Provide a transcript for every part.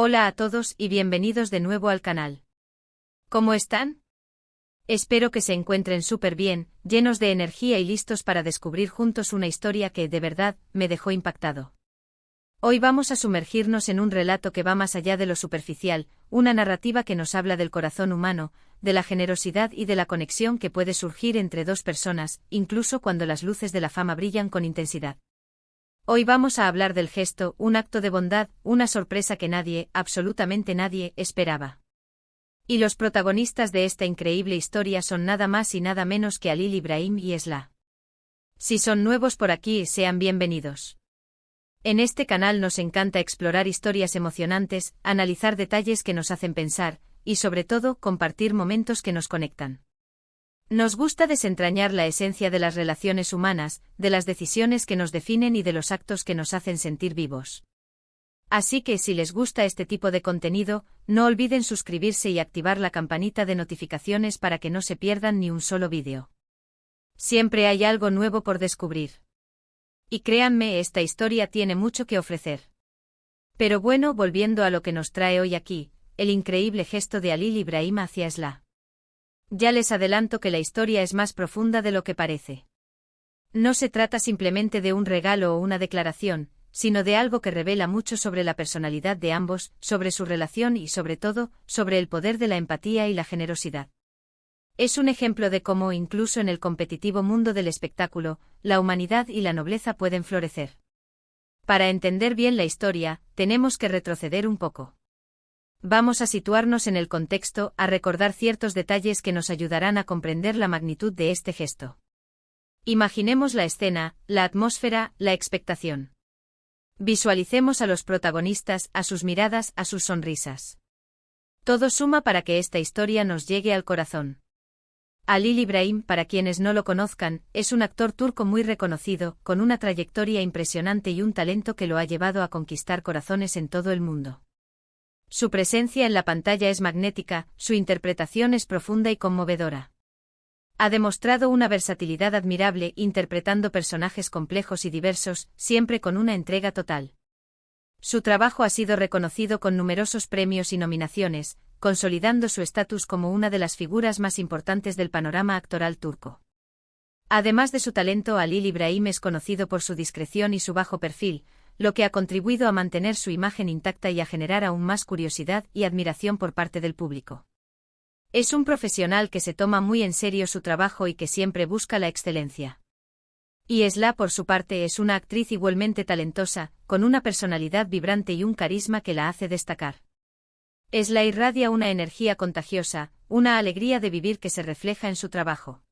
Hola a todos y bienvenidos de nuevo al canal. ¿Cómo están? Espero que se encuentren súper bien, llenos de energía y listos para descubrir juntos una historia que, de verdad, me dejó impactado. Hoy vamos a sumergirnos en un relato que va más allá de lo superficial, una narrativa que nos habla del corazón humano, de la generosidad y de la conexión que puede surgir entre dos personas, incluso cuando las luces de la fama brillan con intensidad. Hoy vamos a hablar del gesto, un acto de bondad, una sorpresa que nadie, absolutamente nadie, esperaba. Y los protagonistas de esta increíble historia son nada más y nada menos que Halil Ibrahim y Esla. Si son nuevos por aquí, sean bienvenidos. En este canal nos encanta explorar historias emocionantes, analizar detalles que nos hacen pensar, y sobre todo, compartir momentos que nos conectan. Nos gusta desentrañar la esencia de las relaciones humanas, de las decisiones que nos definen y de los actos que nos hacen sentir vivos. Así que si les gusta este tipo de contenido, no olviden suscribirse y activar la campanita de notificaciones para que no se pierdan ni un solo vídeo. Siempre hay algo nuevo por descubrir. Y créanme, esta historia tiene mucho que ofrecer. Pero bueno, volviendo a lo que nos trae hoy aquí, el increíble gesto de Halil Ibrahim hacia Esla. Ya les adelanto que la historia es más profunda de lo que parece. No se trata simplemente de un regalo o una declaración, sino de algo que revela mucho sobre la personalidad de ambos, sobre su relación y sobre todo, sobre el poder de la empatía y la generosidad. Es un ejemplo de cómo, incluso en el competitivo mundo del espectáculo, la humanidad y la nobleza pueden florecer. Para entender bien la historia, tenemos que retroceder un poco. Vamos a situarnos en el contexto, a recordar ciertos detalles que nos ayudarán a comprender la magnitud de este gesto. Imaginemos la escena, la atmósfera, la expectación. Visualicemos a los protagonistas, a sus miradas, a sus sonrisas. Todo suma para que esta historia nos llegue al corazón. Halil Ibrahim, para quienes no lo conozcan, es un actor turco muy reconocido, con una trayectoria impresionante y un talento que lo ha llevado a conquistar corazones en todo el mundo. Su presencia en la pantalla es magnética, su interpretación es profunda y conmovedora. Ha demostrado una versatilidad admirable interpretando personajes complejos y diversos, siempre con una entrega total. Su trabajo ha sido reconocido con numerosos premios y nominaciones, consolidando su estatus como una de las figuras más importantes del panorama actoral turco. Además de su talento, Halil Ibrahim es conocido por su discreción y su bajo perfil, lo que ha contribuido a mantener su imagen intacta y a generar aún más curiosidad y admiración por parte del público. Es un profesional que se toma muy en serio su trabajo y que siempre busca la excelencia. Y Esla, por su parte, es una actriz igualmente talentosa, con una personalidad vibrante y un carisma que la hace destacar. Esla irradia una energía contagiosa, una alegría de vivir que se refleja en su trabajo.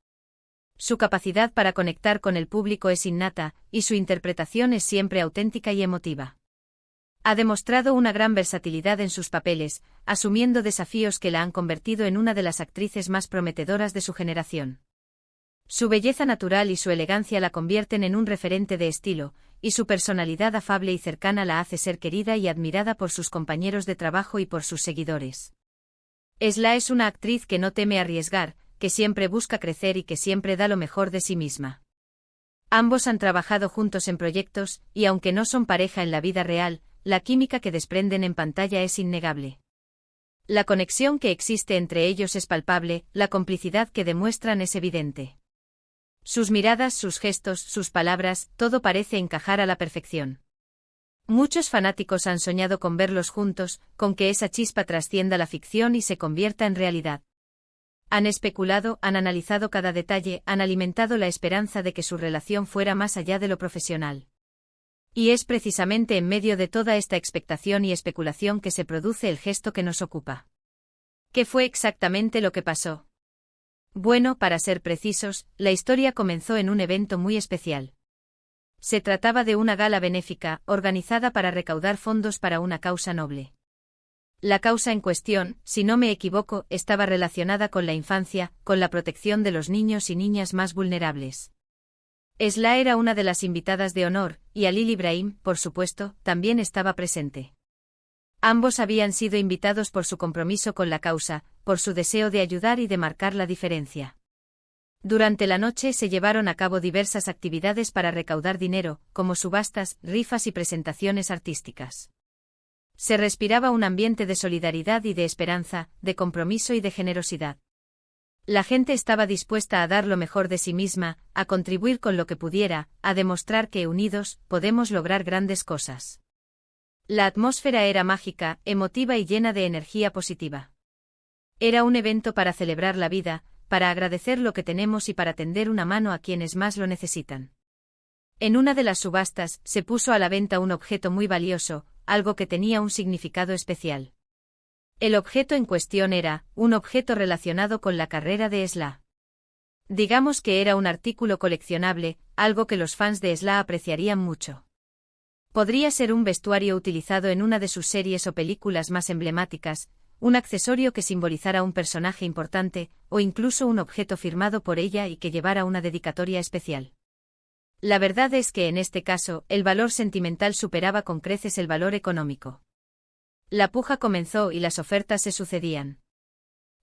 Su capacidad para conectar con el público es innata, y su interpretación es siempre auténtica y emotiva. Ha demostrado una gran versatilidad en sus papeles, asumiendo desafíos que la han convertido en una de las actrices más prometedoras de su generación. Su belleza natural y su elegancia la convierten en un referente de estilo, y su personalidad afable y cercana la hace ser querida y admirada por sus compañeros de trabajo y por sus seguidores. Esla es una actriz que no teme arriesgar, que siempre busca crecer y que siempre da lo mejor de sí misma. Ambos han trabajado juntos en proyectos, y aunque no son pareja en la vida real, la química que desprenden en pantalla es innegable. La conexión que existe entre ellos es palpable, la complicidad que demuestran es evidente. Sus miradas, sus gestos, sus palabras, todo parece encajar a la perfección. Muchos fanáticos han soñado con verlos juntos, con que esa chispa trascienda la ficción y se convierta en realidad. Han especulado, han analizado cada detalle, han alimentado la esperanza de que su relación fuera más allá de lo profesional. Y es precisamente en medio de toda esta expectación y especulación que se produce el gesto que nos ocupa. ¿Qué fue exactamente lo que pasó? Bueno, para ser precisos, la historia comenzó en un evento muy especial. Se trataba de una gala benéfica, organizada para recaudar fondos para una causa noble. La causa en cuestión, si no me equivoco, estaba relacionada con la infancia, con la protección de los niños y niñas más vulnerables. Esla era una de las invitadas de honor, y Halil Ibrahim, por supuesto, también estaba presente. Ambos habían sido invitados por su compromiso con la causa, por su deseo de ayudar y de marcar la diferencia. Durante la noche se llevaron a cabo diversas actividades para recaudar dinero, como subastas, rifas y presentaciones artísticas. Se respiraba un ambiente de solidaridad y de esperanza, de compromiso y de generosidad. La gente estaba dispuesta a dar lo mejor de sí misma, a contribuir con lo que pudiera, a demostrar que unidos podemos lograr grandes cosas. La atmósfera era mágica, emotiva y llena de energía positiva. Era un evento para celebrar la vida, para agradecer lo que tenemos y para tender una mano a quienes más lo necesitan. En una de las subastas, se puso a la venta un objeto muy valioso, algo que tenía un significado especial. El objeto en cuestión era un objeto relacionado con la carrera de Esla. Digamos que era un artículo coleccionable, algo que los fans de Esla apreciarían mucho. Podría ser un vestuario utilizado en una de sus series o películas más emblemáticas, un accesorio que simbolizara un personaje importante, o incluso un objeto firmado por ella y que llevara una dedicatoria especial. La verdad es que en este caso, el valor sentimental superaba con creces el valor económico. La puja comenzó y las ofertas se sucedían.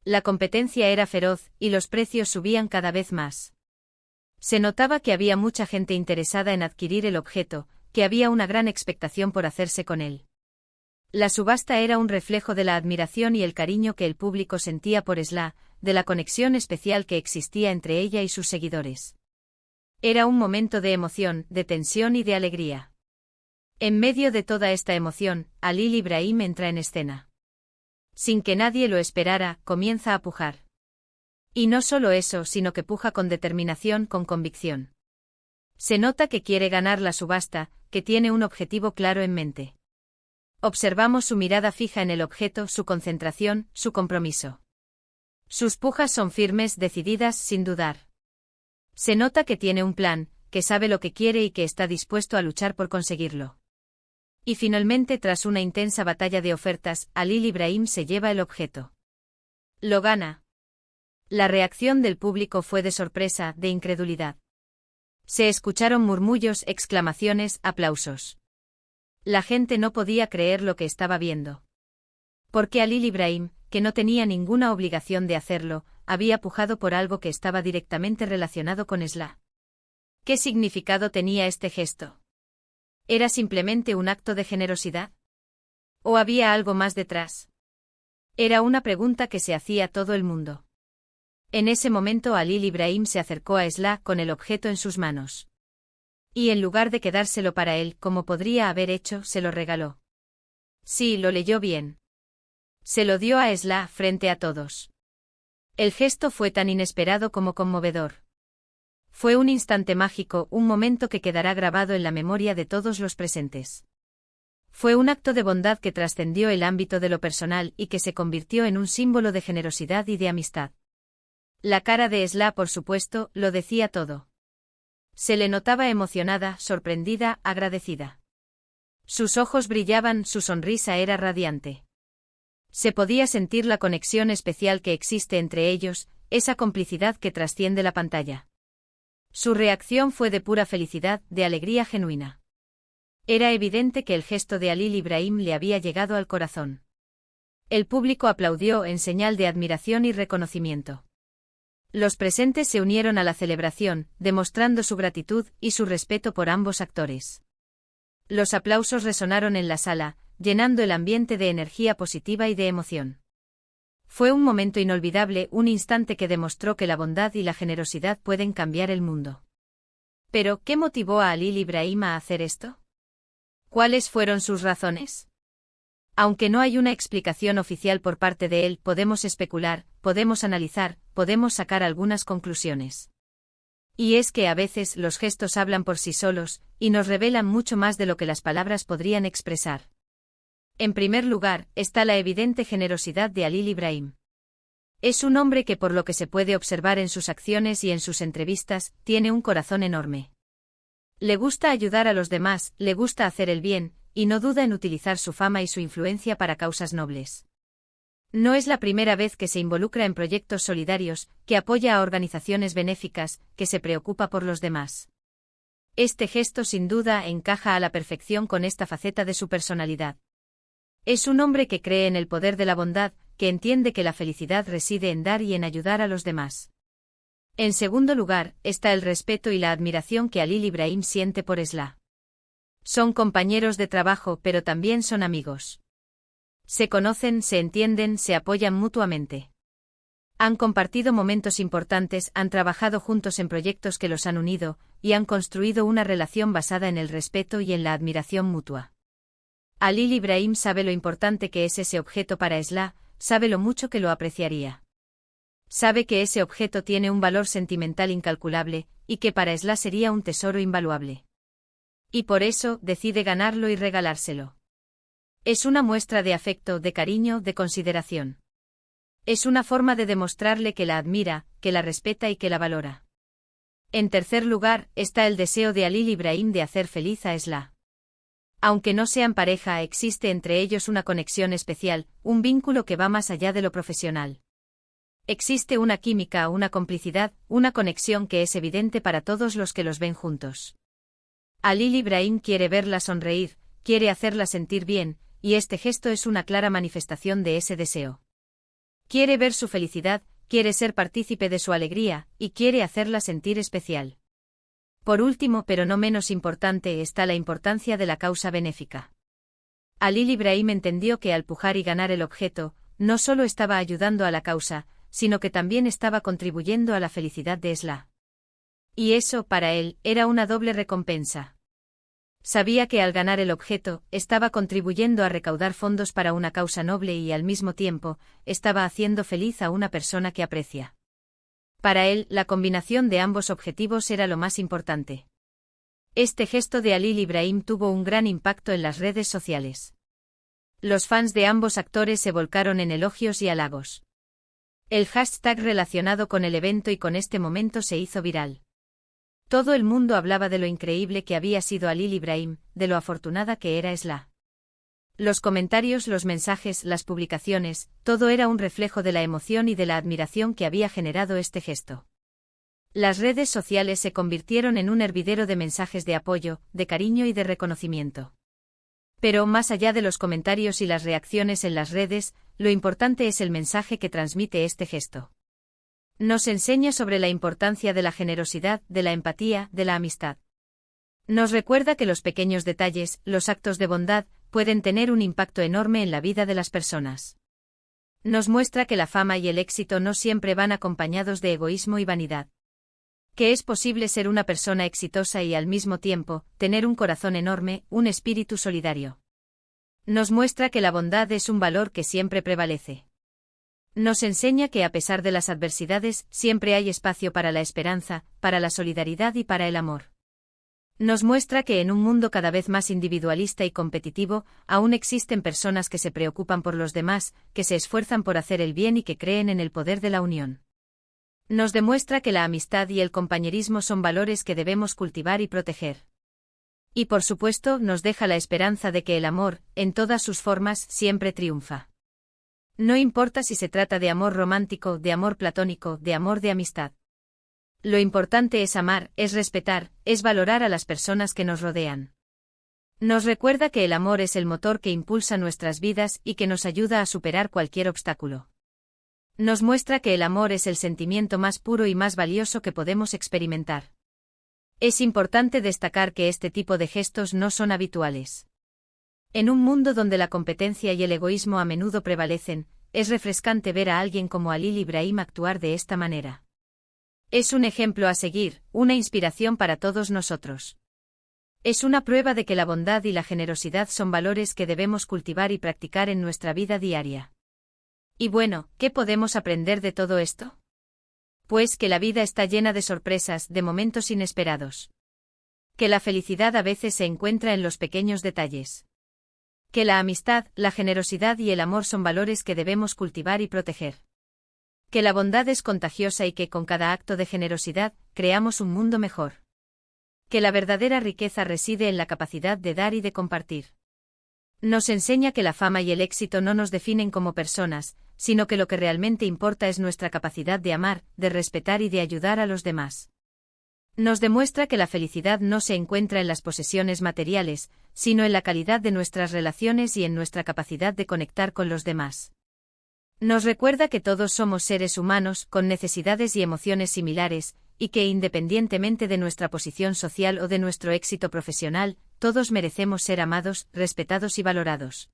La competencia era feroz, y los precios subían cada vez más. Se notaba que había mucha gente interesada en adquirir el objeto, que había una gran expectación por hacerse con él. La subasta era un reflejo de la admiración y el cariño que el público sentía por Esla, de la conexión especial que existía entre ella y sus seguidores. Era un momento de emoción, de tensión y de alegría. En medio de toda esta emoción, Halil Ibrahim entra en escena. Sin que nadie lo esperara, comienza a pujar. Y no solo eso, sino que puja con determinación, con convicción. Se nota que quiere ganar la subasta, que tiene un objetivo claro en mente. Observamos su mirada fija en el objeto, su concentración, su compromiso. Sus pujas son firmes, decididas, sin dudar. Se nota que tiene un plan, que sabe lo que quiere y que está dispuesto a luchar por conseguirlo. Y finalmente, tras una intensa batalla de ofertas, Halil Ibrahim se lleva el objeto. Lo gana. La reacción del público fue de sorpresa, de incredulidad. Se escucharon murmullos, exclamaciones, aplausos. La gente no podía creer lo que estaba viendo. Porque Halil Ibrahim, que no tenía ninguna obligación de hacerlo, había pujado por algo que estaba directamente relacionado con Esla. ¿Qué significado tenía este gesto? ¿Era simplemente un acto de generosidad? ¿O había algo más detrás? Era una pregunta que se hacía todo el mundo. En ese momento Halil Ibrahim se acercó a Esla con el objeto en sus manos. Y en lugar de quedárselo para él, como podría haber hecho, se lo regaló. Sí, lo leyó bien. Se lo dio a Esla frente a todos. El gesto fue tan inesperado como conmovedor. Fue un instante mágico, un momento que quedará grabado en la memoria de todos los presentes. Fue un acto de bondad que trascendió el ámbito de lo personal y que se convirtió en un símbolo de generosidad y de amistad. La cara de Esla, por supuesto, lo decía todo. Se le notaba emocionada, sorprendida, agradecida. Sus ojos brillaban, su sonrisa era radiante. Se podía sentir la conexión especial que existe entre ellos, esa complicidad que trasciende la pantalla. Su reacción fue de pura felicidad, de alegría genuina. Era evidente que el gesto de Halil Ibrahim le había llegado al corazón. El público aplaudió en señal de admiración y reconocimiento. Los presentes se unieron a la celebración, demostrando su gratitud y su respeto por ambos actores. Los aplausos resonaron en la sala, llenando el ambiente de energía positiva y de emoción. Fue un momento inolvidable, un instante que demostró que la bondad y la generosidad pueden cambiar el mundo. Pero, ¿qué motivó a Halil Ibrahim a hacer esto? ¿Cuáles fueron sus razones? Aunque no hay una explicación oficial por parte de él, podemos especular, podemos analizar, podemos sacar algunas conclusiones. Y es que a veces los gestos hablan por sí solos, y nos revelan mucho más de lo que las palabras podrían expresar. En primer lugar, está la evidente generosidad de Halil Ibrahim. Es un hombre que, por lo que se puede observar en sus acciones y en sus entrevistas, tiene un corazón enorme. Le gusta ayudar a los demás, le gusta hacer el bien, y no duda en utilizar su fama y su influencia para causas nobles. No es la primera vez que se involucra en proyectos solidarios, que apoya a organizaciones benéficas, que se preocupa por los demás. Este gesto sin duda encaja a la perfección con esta faceta de su personalidad. Es un hombre que cree en el poder de la bondad, que entiende que la felicidad reside en dar y en ayudar a los demás. En segundo lugar, está el respeto y la admiración que Halil Ibrahim siente por Esla. Son compañeros de trabajo, pero también son amigos. Se conocen, se entienden, se apoyan mutuamente. Han compartido momentos importantes, han trabajado juntos en proyectos que los han unido, y han construido una relación basada en el respeto y en la admiración mutua. Alil Ibrahim sabe lo importante que es ese objeto para Esla, sabe lo mucho que lo apreciaría. Sabe que ese objeto tiene un valor sentimental incalculable, y que para Esla sería un tesoro invaluable. Y por eso, decide ganarlo y regalárselo. Es una muestra de afecto, de cariño, de consideración. Es una forma de demostrarle que la admira, que la respeta y que la valora. En tercer lugar, está el deseo de Alil Ibrahim de hacer feliz a Esla. Aunque no sean pareja, existe entre ellos una conexión especial, un vínculo que va más allá de lo profesional. Existe una química, una complicidad, una conexión que es evidente para todos los que los ven juntos. Alil Ibrahim quiere verla sonreír, quiere hacerla sentir bien, y este gesto es una clara manifestación de ese deseo. Quiere ver su felicidad, quiere ser partícipe de su alegría, y quiere hacerla sentir especial. Por último, pero no menos importante, está la importancia de la causa benéfica. Alil Ibrahim entendió que al pujar y ganar el objeto, no solo estaba ayudando a la causa, sino que también estaba contribuyendo a la felicidad de Esla. Y eso, para él, era una doble recompensa. Sabía que al ganar el objeto, estaba contribuyendo a recaudar fondos para una causa noble y al mismo tiempo, estaba haciendo feliz a una persona que aprecia. Para él, la combinación de ambos objetivos era lo más importante. Este gesto de Alil Ibrahim tuvo un gran impacto en las redes sociales. Los fans de ambos actores se volcaron en elogios y halagos. El hashtag relacionado con el evento y con este momento se hizo viral. Todo el mundo hablaba de lo increíble que había sido Alil Ibrahim, de lo afortunada que era Esla. Los comentarios, los mensajes, las publicaciones, todo era un reflejo de la emoción y de la admiración que había generado este gesto. Las redes sociales se convirtieron en un hervidero de mensajes de apoyo, de cariño y de reconocimiento. Pero más allá de los comentarios y las reacciones en las redes, lo importante es el mensaje que transmite este gesto. Nos enseña sobre la importancia de la generosidad, de la empatía, de la amistad. Nos recuerda que los pequeños detalles, los actos de bondad, pueden tener un impacto enorme en la vida de las personas. Nos muestra que la fama y el éxito no siempre van acompañados de egoísmo y vanidad. Que es posible ser una persona exitosa y al mismo tiempo, tener un corazón enorme, un espíritu solidario. Nos muestra que la bondad es un valor que siempre prevalece. Nos enseña que a pesar de las adversidades, siempre hay espacio para la esperanza, para la solidaridad y para el amor. Nos muestra que en un mundo cada vez más individualista y competitivo, aún existen personas que se preocupan por los demás, que se esfuerzan por hacer el bien y que creen en el poder de la unión. Nos demuestra que la amistad y el compañerismo son valores que debemos cultivar y proteger. Y por supuesto, nos deja la esperanza de que el amor, en todas sus formas, siempre triunfa. No importa si se trata de amor romántico, de amor platónico, de amor de amistad. Lo importante es amar, es respetar, es valorar a las personas que nos rodean. Nos recuerda que el amor es el motor que impulsa nuestras vidas y que nos ayuda a superar cualquier obstáculo. Nos muestra que el amor es el sentimiento más puro y más valioso que podemos experimentar. Es importante destacar que este tipo de gestos no son habituales. En un mundo donde la competencia y el egoísmo a menudo prevalecen, es refrescante ver a alguien como Alil Ibrahim actuar de esta manera. Es un ejemplo a seguir, una inspiración para todos nosotros. Es una prueba de que la bondad y la generosidad son valores que debemos cultivar y practicar en nuestra vida diaria. Y bueno, ¿qué podemos aprender de todo esto? Pues que la vida está llena de sorpresas, de momentos inesperados. Que la felicidad a veces se encuentra en los pequeños detalles. Que la amistad, la generosidad y el amor son valores que debemos cultivar y proteger. Que la bondad es contagiosa y que con cada acto de generosidad, creamos un mundo mejor. Que la verdadera riqueza reside en la capacidad de dar y de compartir. Nos enseña que la fama y el éxito no nos definen como personas, sino que lo que realmente importa es nuestra capacidad de amar, de respetar y de ayudar a los demás. Nos demuestra que la felicidad no se encuentra en las posesiones materiales, sino en la calidad de nuestras relaciones y en nuestra capacidad de conectar con los demás. Nos recuerda que todos somos seres humanos, con necesidades y emociones similares, y que independientemente de nuestra posición social o de nuestro éxito profesional, todos merecemos ser amados, respetados y valorados.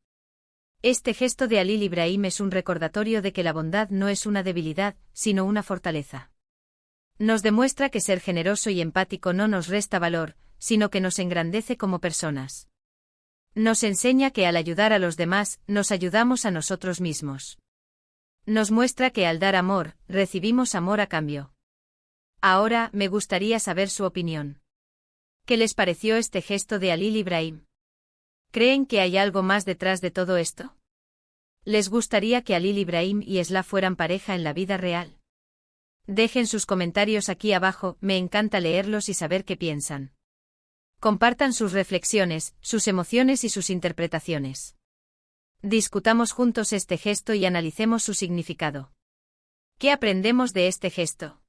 Este gesto de Halil Ibrahim es un recordatorio de que la bondad no es una debilidad, sino una fortaleza. Nos demuestra que ser generoso y empático no nos resta valor, sino que nos engrandece como personas. Nos enseña que al ayudar a los demás, nos ayudamos a nosotros mismos. Nos muestra que al dar amor, recibimos amor a cambio. Ahora, me gustaría saber su opinión. ¿Qué les pareció este gesto de Halil Ibrahim? ¿Creen que hay algo más detrás de todo esto? ¿Les gustaría que Halil Ibrahim y Esla fueran pareja en la vida real? Dejen sus comentarios aquí abajo, me encanta leerlos y saber qué piensan. Compartan sus reflexiones, sus emociones y sus interpretaciones. Discutamos juntos este gesto y analicemos su significado. ¿Qué aprendemos de este gesto?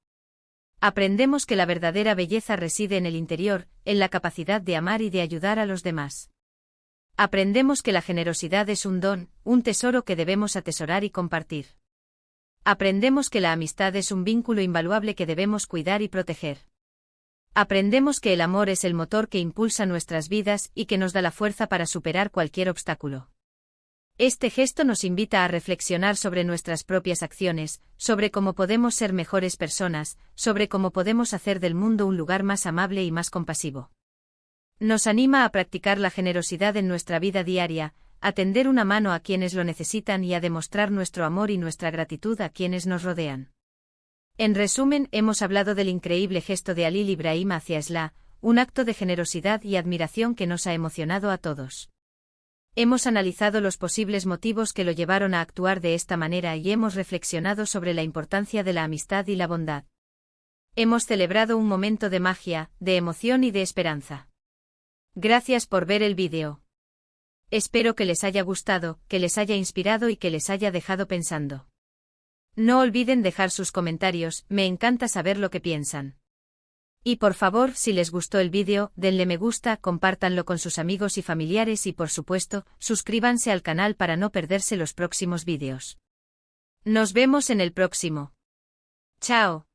Aprendemos que la verdadera belleza reside en el interior, en la capacidad de amar y de ayudar a los demás. Aprendemos que la generosidad es un don, un tesoro que debemos atesorar y compartir. Aprendemos que la amistad es un vínculo invaluable que debemos cuidar y proteger. Aprendemos que el amor es el motor que impulsa nuestras vidas y que nos da la fuerza para superar cualquier obstáculo. Este gesto nos invita a reflexionar sobre nuestras propias acciones, sobre cómo podemos ser mejores personas, sobre cómo podemos hacer del mundo un lugar más amable y más compasivo. Nos anima a practicar la generosidad en nuestra vida diaria, a tender una mano a quienes lo necesitan y a demostrar nuestro amor y nuestra gratitud a quienes nos rodean. En resumen, hemos hablado del increíble gesto de Halil Ibrahim hacia Esla, un acto de generosidad y admiración que nos ha emocionado a todos. Hemos analizado los posibles motivos que lo llevaron a actuar de esta manera y hemos reflexionado sobre la importancia de la amistad y la bondad. Hemos celebrado un momento de magia, de emoción y de esperanza. Gracias por ver el vídeo. Espero que les haya gustado, que les haya inspirado y que les haya dejado pensando. No olviden dejar sus comentarios, me encanta saber lo que piensan. Y por favor, si les gustó el vídeo, denle me gusta, compártanlo con sus amigos y familiares y por supuesto, suscríbanse al canal para no perderse los próximos vídeos. Nos vemos en el próximo. Chao.